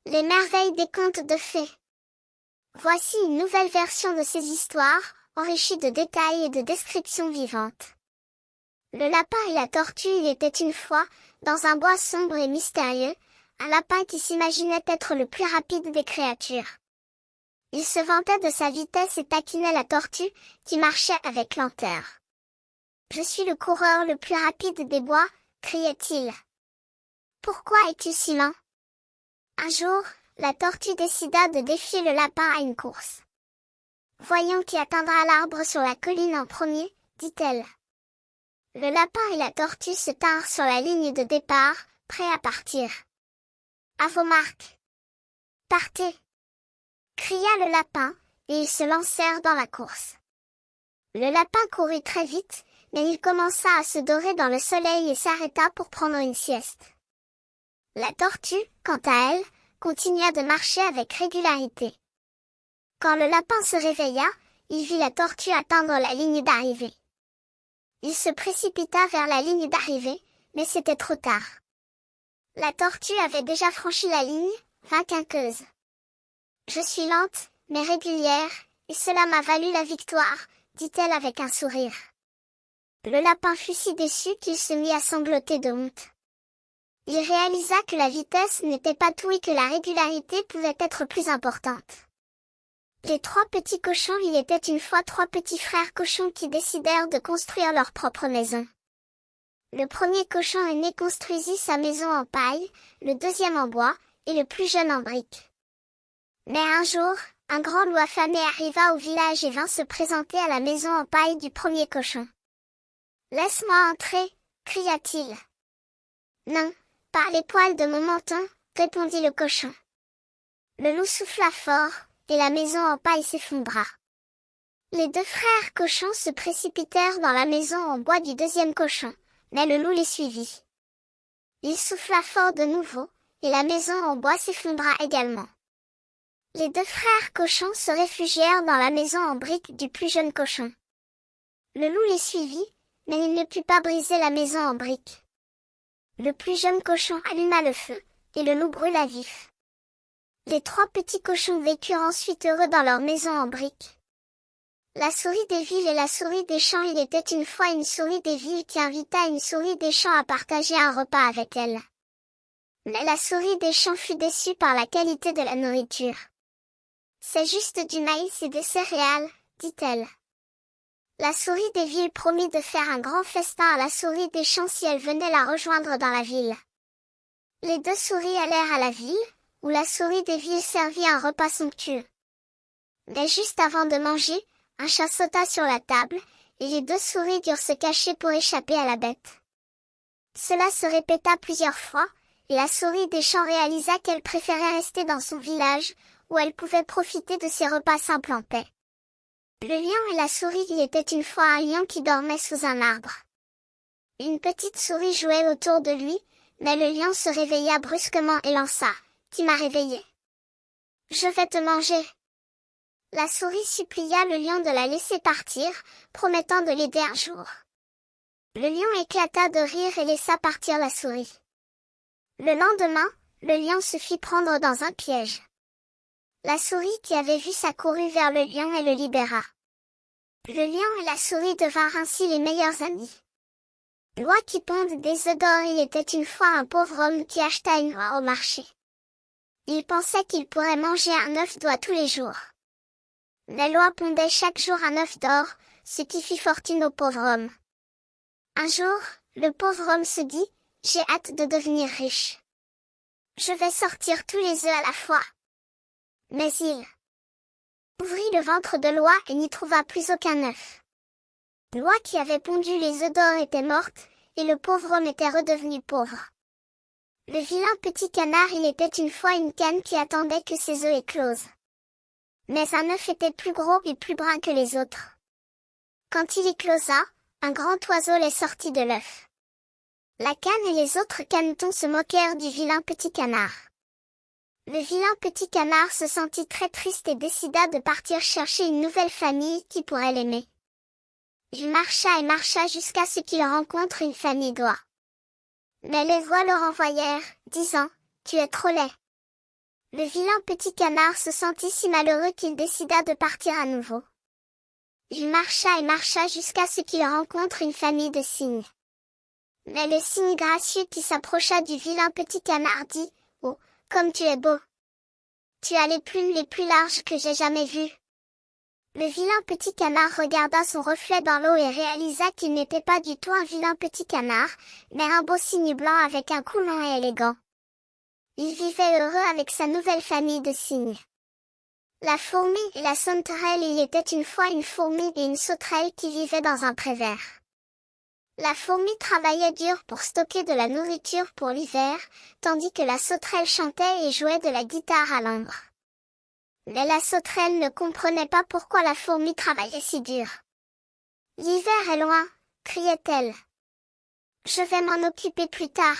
Les merveilles des contes de fées. Voici une nouvelle version de ces histoires, enrichie de détails et de descriptions vivantes. Le lapin et la tortue. Il était une fois, dans un bois sombre et mystérieux, un lapin qui s'imaginait être le plus rapide des créatures. Il se vantait de sa vitesse et taquinait la tortue, qui marchait avec lenteur. « Je suis le coureur le plus rapide des bois », criait-il. « Pourquoi es-tu si lent ?» Un jour, la tortue décida de défier le lapin à une course. « Voyons qui atteindra l'arbre sur la colline en premier », dit-elle. Le lapin et la tortue se tinrent sur la ligne de départ, prêts à partir. « À vos marques. Partez !» cria le lapin, et ils se lancèrent dans la course. Le lapin courut très vite, mais il commença à se dorer dans le soleil et s'arrêta pour prendre une sieste. La tortue, quant à elle, continua de marcher avec régularité. Quand le lapin se réveilla, il vit la tortue atteindre la ligne d'arrivée. Il se précipita vers la ligne d'arrivée, mais c'était trop tard. La tortue avait déjà franchi la ligne, vainqueuse. « Je suis lente, mais régulière, et cela m'a valu la victoire », dit-elle avec un sourire. Le lapin fut si déçu qu'il se mit à sangloter de honte. Il réalisa que la vitesse n'était pas tout et que la régularité pouvait être plus importante. Les trois petits cochons. Il était une fois trois petits frères cochons qui décidèrent de construire leur propre maison. Le premier cochon aîné construisit sa maison en paille, le deuxième en bois, et le plus jeune en briques. Mais un jour, un grand loup affamé arriva au village et vint se présenter à la maison en paille du premier cochon. « Laisse-moi entrer » cria-t-il. « Non, par les poils de mon menton » répondit le cochon. Le loup souffla fort, et la maison en paille s'effondra. Les deux frères cochons se précipitèrent dans la maison en bois du deuxième cochon, mais le loup les suivit. Il souffla fort de nouveau, et la maison en bois s'effondra également. Les deux frères cochons se réfugièrent dans la maison en briques du plus jeune cochon. Le loup les suivit, mais il ne put pas briser la maison en briques. Le plus jeune cochon alluma le feu, et le loup brûla vif. Les trois petits cochons vécurent ensuite heureux dans leur maison en briques. La souris des villes et la souris des champs. Il était une fois une souris des villes qui invita une souris des champs à partager un repas avec elle. Mais la souris des champs fut déçue par la qualité de la nourriture. « C'est juste du maïs et des céréales », dit-elle. La souris des villes promit de faire un grand festin à la souris des champs si elle venait la rejoindre dans la ville. Les deux souris allèrent à la ville, où la souris des villes servit un repas somptueux. Mais juste avant de manger, un chat sauta sur la table, et les deux souris durent se cacher pour échapper à la bête. Cela se répéta plusieurs fois, et la souris des champs réalisa qu'elle préférait rester dans son village, où elle pouvait profiter de ses repas simples en paix. Le lion et la souris. Il était une fois un lion qui dormait sous un arbre. Une petite souris jouait autour de lui, mais le lion se réveilla brusquement et lança « Qui m'a réveillé ? Je vais te manger !» La souris supplia le lion de la laisser partir, promettant de l'aider un jour. Le lion éclata de rire et laissa partir la souris. Le lendemain, le lion se fit prendre dans un piège. La souris qui avait vu ça courut vers le lion et le libéra. Le lion et la souris devinrent ainsi les meilleurs amis. Loi qui pondent des œufs d'or. Il était une fois un pauvre homme qui acheta une oie au marché. Il pensait qu'il pourrait manger un œuf d'oie tous les jours. Mais l'oie pondait chaque jour un œuf d'or, ce qui fit fortune au pauvre homme. Un jour, le pauvre homme se dit « J'ai hâte de devenir riche. Je vais sortir tous les œufs à la fois. » Mais il ouvrit le ventre de l'oie et n'y trouva plus aucun œuf. L'oie qui avait pondu les œufs d'or était morte, et le pauvre homme était redevenu pauvre. Le vilain petit canard. Il était une fois une canne qui attendait que ses œufs éclosent. Mais un œuf était plus gros et plus brun que les autres. Quand il éclosa, un grand oiseau les sortit de l'œuf. La canne et les autres canetons se moquèrent du vilain petit canard. Le vilain petit canard se sentit très triste et décida de partir chercher une nouvelle famille qui pourrait l'aimer. Il marcha et marcha jusqu'à ce qu'il rencontre une famille d'oies. Mais les oies le renvoyèrent, disant « Tu es trop laid. Le vilain petit canard se sentit si malheureux qu'il décida de partir à nouveau. Il marcha et marcha jusqu'à ce qu'il rencontre une famille de cygnes. Mais le cygne gracieux qui s'approcha du vilain petit canard dit « Oh, comme tu es beau! Tu as les plumes les plus larges que j'ai jamais vues. » Le vilain petit canard regarda son reflet dans l'eau et réalisa qu'il n'était pas du tout un vilain petit canard, mais un beau cygne blanc avec un cou long et élégant. Il vivait heureux avec sa nouvelle famille de cygnes. La fourmi et la sauterelle. Il y était une fois une fourmi et une sauterelle qui vivaient dans un pré vert. La fourmi travaillait dur pour stocker de la nourriture pour l'hiver, tandis que la sauterelle chantait et jouait de la guitare à l'ombre. Mais la sauterelle ne comprenait pas pourquoi la fourmi travaillait si dur. « L'hiver est loin, criait-elle. Je vais m'en occuper plus tard. »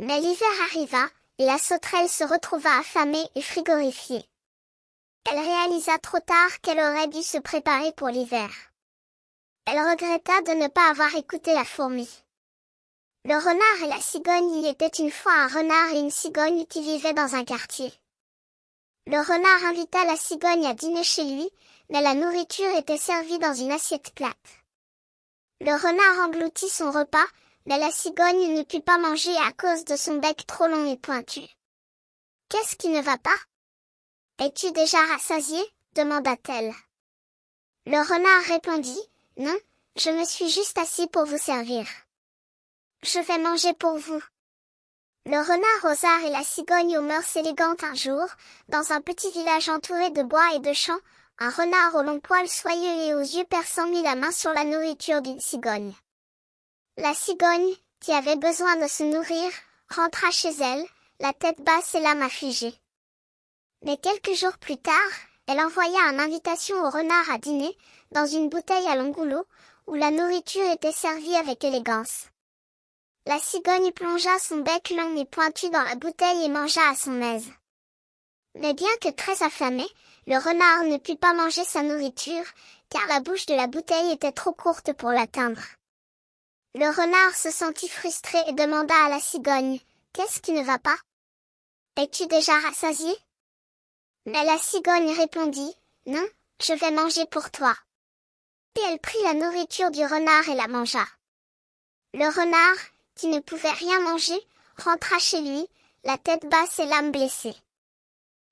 Mais l'hiver arriva, et la sauterelle se retrouva affamée et frigorifiée. Elle réalisa trop tard qu'elle aurait dû se préparer pour l'hiver. Elle regretta de ne pas avoir écouté la fourmi. Le renard et la cigogne. Il y était une fois un renard et une cigogne qui vivaient dans un quartier. Le renard invita la cigogne à dîner chez lui, mais la nourriture était servie dans une assiette plate. Le renard engloutit son repas, mais la cigogne ne put pas manger à cause de son bec trop long et pointu. « Qu'est-ce qui ne va pas? Es-tu déjà rassasié? Demanda-t-elle. Le renard répondit, « Non, je me suis juste assis pour vous servir. Je vais manger pour vous. » Le renard aux arts et la cigogne aux mœurs élégantes. Un jour, dans un petit village entouré de bois et de champs, un renard aux longs poils soyeux et aux yeux perçants mit la main sur la nourriture d'une cigogne. La cigogne, qui avait besoin de se nourrir, rentra chez elle, la tête basse et l'âme affligée. Mais quelques jours plus tard, elle envoya une invitation au renard à dîner, dans une bouteille à long goulot, où la nourriture était servie avec élégance. La cigogne plongea son bec long et pointu dans la bouteille et mangea à son aise. Mais bien que très affamé, le renard ne put pas manger sa nourriture, car la bouche de la bouteille était trop courte pour l'atteindre. Le renard se sentit frustré et demanda à la cigogne, « Qu'est-ce qui ne va pas? Es-tu déjà rassasié? » Mais la cigogne répondit, « Non, je vais manger pour toi. » Puis elle prit la nourriture du renard et la mangea. Le renard, qui ne pouvait rien manger, rentra chez lui, la tête basse et l'âme blessée.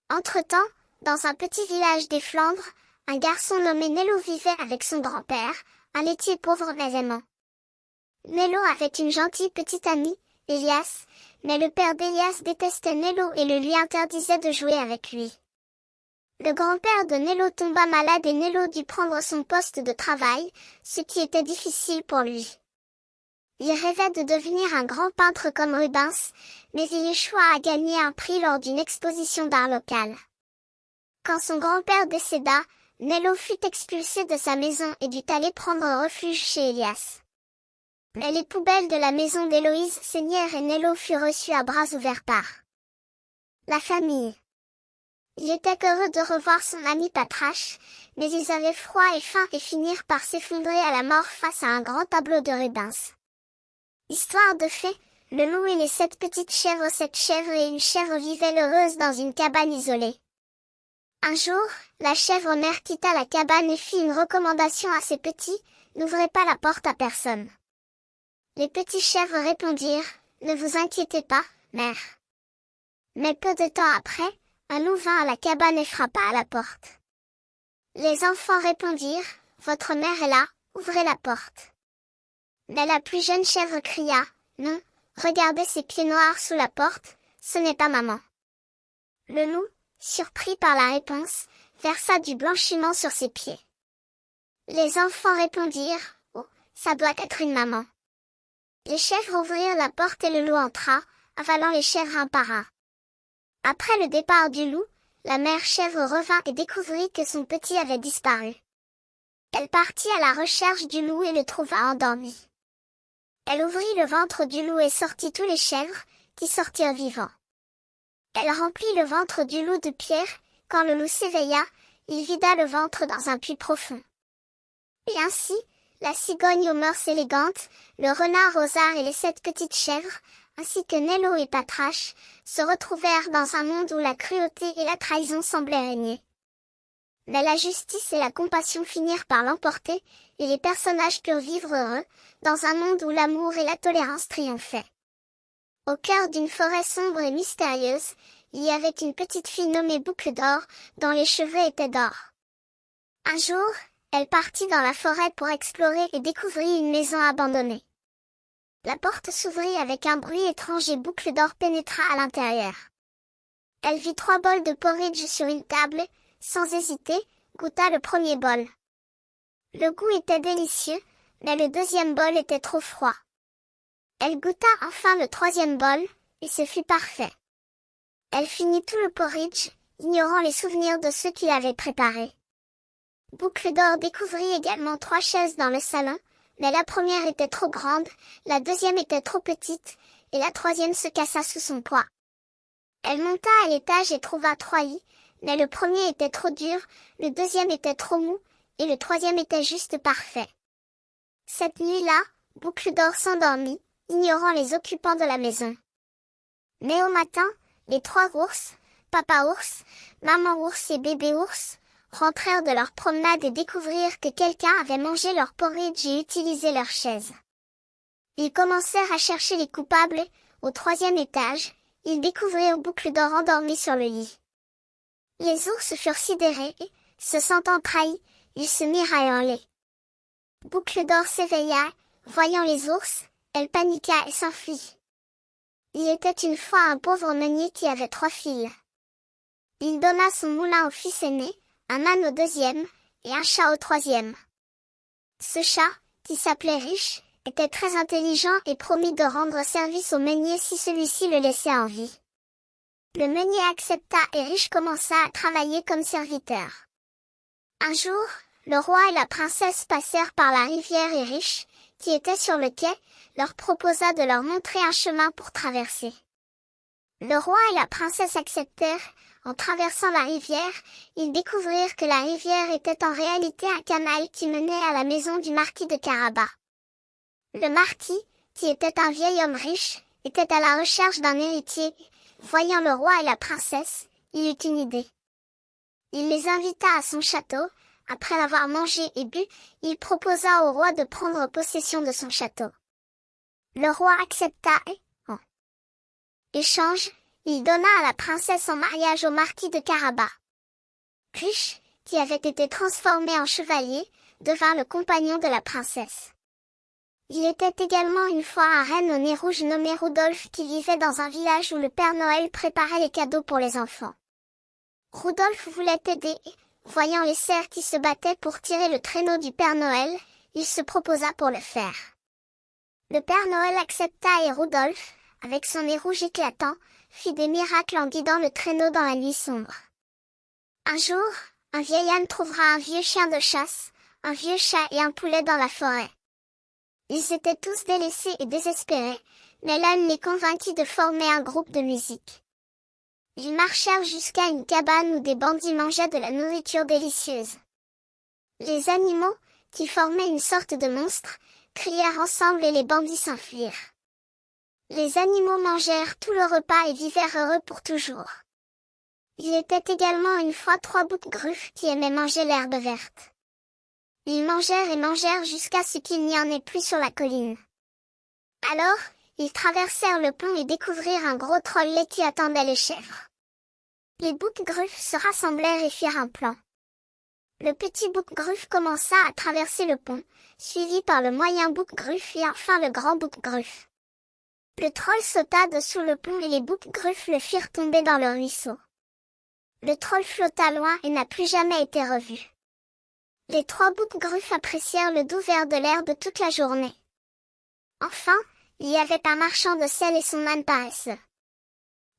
Entre-temps, dans un petit village des Flandres, un garçon nommé Nello vivait avec son grand-père, un laitier pauvre mais aimant. Nello avait une gentille petite amie, Elias, mais le père d'Elias détestait Nello et le lui interdisait de jouer avec lui. Le grand-père de Nello tomba malade et Nello dut prendre son poste de travail, ce qui était difficile pour lui. Il rêvait de devenir un grand peintre comme Rubens, mais il échoua à gagner un prix lors d'une exposition d'art local. Quand son grand-père décéda, Nello fut expulsé de sa maison et dut aller prendre refuge chez Elias. Mais les poubelles de la maison d'Héloïse saignèrent et Nello fut reçu à bras ouverts par la famille. Il était heureux de revoir son ami Patrache, mais ils avaient froid et faim et finirent par s'effondrer à la mort face à un grand tableau de Rubens. Histoire de fée, le loup et les 7 petites chèvres. 7 chèvres et une chèvre vivaient heureuses dans une cabane isolée. Un jour, la chèvre mère quitta la cabane et fit une recommandation à ses petits, n'ouvrez pas la porte à personne. Les petits chèvres répondirent, ne vous inquiétez pas, mère. Mais peu de temps après, un loup vint à la cabane et frappa à la porte. Les enfants répondirent, votre mère est là, ouvrez la porte. Mais la plus jeune chèvre cria, non, regardez ces pieds noirs sous la porte, ce n'est pas maman. Le loup, surpris par la réponse, versa du blanchiment sur ses pieds. Les enfants répondirent, oh, ça doit être une maman. Les chèvres ouvrirent la porte et le loup entra, avalant les chèvres un par un. Après le départ du loup, la mère chèvre revint et découvrit que son petit avait disparu. Elle partit à la recherche du loup et le trouva endormi. Elle ouvrit le ventre du loup et sortit tous les chèvres, qui sortirent vivants. Elle remplit le ventre du loup de pierres, quand le loup s'éveilla, il vida le ventre dans un puits profond. Et ainsi, la cigogne aux mœurs élégantes, le renard aux arts et les 7 petites chèvres, ainsi que Nello et Patrache, se retrouvèrent dans un monde où la cruauté et la trahison semblaient régner. Mais la justice et la compassion finirent par l'emporter, et les personnages purent vivre heureux, dans un monde où l'amour et la tolérance triomphaient. Au cœur d'une forêt sombre et mystérieuse, il y avait une petite fille nommée Boucle d'Or, dont les cheveux étaient d'or. Un jour, elle partit dans la forêt pour explorer et découvrit une maison abandonnée. La porte s'ouvrit avec un bruit étrange et Boucle d'Or pénétra à l'intérieur. Elle vit 3 bols de porridge sur une table, sans hésiter, goûta le premier bol. Le goût était délicieux, mais le deuxième bol était trop froid. Elle goûta enfin le 3e bol, et ce fut parfait. Elle finit tout le porridge, ignorant les souvenirs de ceux qui l'avaient préparé. Boucle d'Or découvrit également 3 chaises dans le salon, mais la première était trop grande, la deuxième était trop petite, et la 3e se cassa sous son poids. Elle monta à l'étage et trouva 3 lits, mais le premier était trop dur, le deuxième était trop mou, et le 3e était juste parfait. Cette nuit-là, Boucle d'Or s'endormit, ignorant les occupants de la maison. Mais au matin, les 3 ours, papa ours, maman ours et bébé ours, rentrèrent de leur promenade et découvrirent que quelqu'un avait mangé leur porridge et utilisé leur chaise. Ils commencèrent à chercher les coupables et, au 3e étage, ils découvrirent Boucle d'Or endormie sur le lit. Les ours furent sidérés et, se sentant trahis, ils se mirent à hurler. Boucle d'Or s'éveilla, voyant les ours, elle paniqua et s'enfuit. Il était une fois un pauvre meunier qui avait 3 filles. Il donna son moulin au fils aîné, un âne au 2e, et un chat au 3e. Ce chat, qui s'appelait Riche, était très intelligent et promit de rendre service au meunier si celui-ci le laissait en vie. Le meunier accepta et Riche commença à travailler comme serviteur. Un jour, le roi et la princesse passèrent par la rivière et Riche, qui était sur le quai, leur proposa de leur montrer un chemin pour traverser. Le roi et la princesse acceptèrent. En traversant la rivière, ils découvrirent que la rivière était en réalité un canal qui menait à la maison du marquis de Carabas. Le marquis, qui était un vieil homme riche, était à la recherche d'un héritier. Voyant le roi et la princesse, il eut une idée. Il les invita à son château. Après avoir mangé et bu, il proposa au roi de prendre possession de son château. Le roi accepta et, en échange, il donna à la princesse en mariage au marquis de Carabas. Riche, qui avait été transformé en chevalier, devint le compagnon de la princesse. Il était également une fois un renne au nez rouge nommé Rudolf qui vivait dans un village où le Père Noël préparait les cadeaux pour les enfants. Rudolf voulait aider et, voyant les cerfs qui se battaient pour tirer le traîneau du Père Noël, il se proposa pour le faire. Le Père Noël accepta et Rudolf, avec son nez rouge éclatant, fit des miracles en guidant le traîneau dans la nuit sombre. Un jour, un vieil âne trouvera un vieux chien de chasse, un vieux chat et un poulet dans la forêt. Ils étaient tous délaissés et désespérés, mais l'âne les convainquit de former un groupe de musique. Ils marchèrent jusqu'à une cabane où des bandits mangeaient de la nourriture délicieuse. Les animaux, qui formaient une sorte de monstre, crièrent ensemble et les bandits s'enfuirent. Les animaux mangèrent tout le repas et vivèrent heureux pour toujours. Il était également une fois 3 boucs-gruffes qui aimaient manger l'herbe verte. Ils mangèrent et mangèrent jusqu'à ce qu'il n'y en ait plus sur la colline. Alors, ils traversèrent le pont et découvrirent un gros troll laid qui attendait les chèvres. Les boucs-gruffes se rassemblèrent et firent un plan. Le petit bouc-gruffe commença à traverser le pont, suivi par le moyen bouc-gruffe et enfin le grand bouc-gruffe. Le troll sauta dessous le pont et les boucs-gruffes le firent tomber dans le ruisseau. Le troll flotta loin et n'a plus jamais été revu. Les 3 boucs-gruffes apprécièrent le doux vert de l'herbe toute la journée. Enfin, il y avait un marchand de sel et son âne paresseux.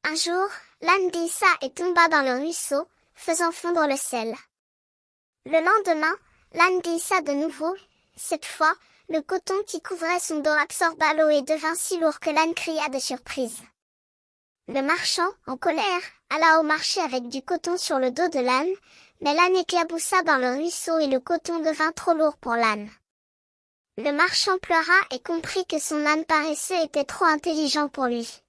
Un jour, l'âne glissa et tomba dans le ruisseau, faisant fondre le sel. Le lendemain, l'âne glissa de nouveau. Cette fois, le coton qui couvrait son dos absorba l'eau et devint si lourd que l'âne cria de surprise. Le marchand, en colère, alla au marché avec du coton sur le dos de l'âne, mais l'âne éclaboussa dans le ruisseau et le coton devint trop lourd pour l'âne. Le marchand pleura et comprit que son âne paresseux était trop intelligent pour lui.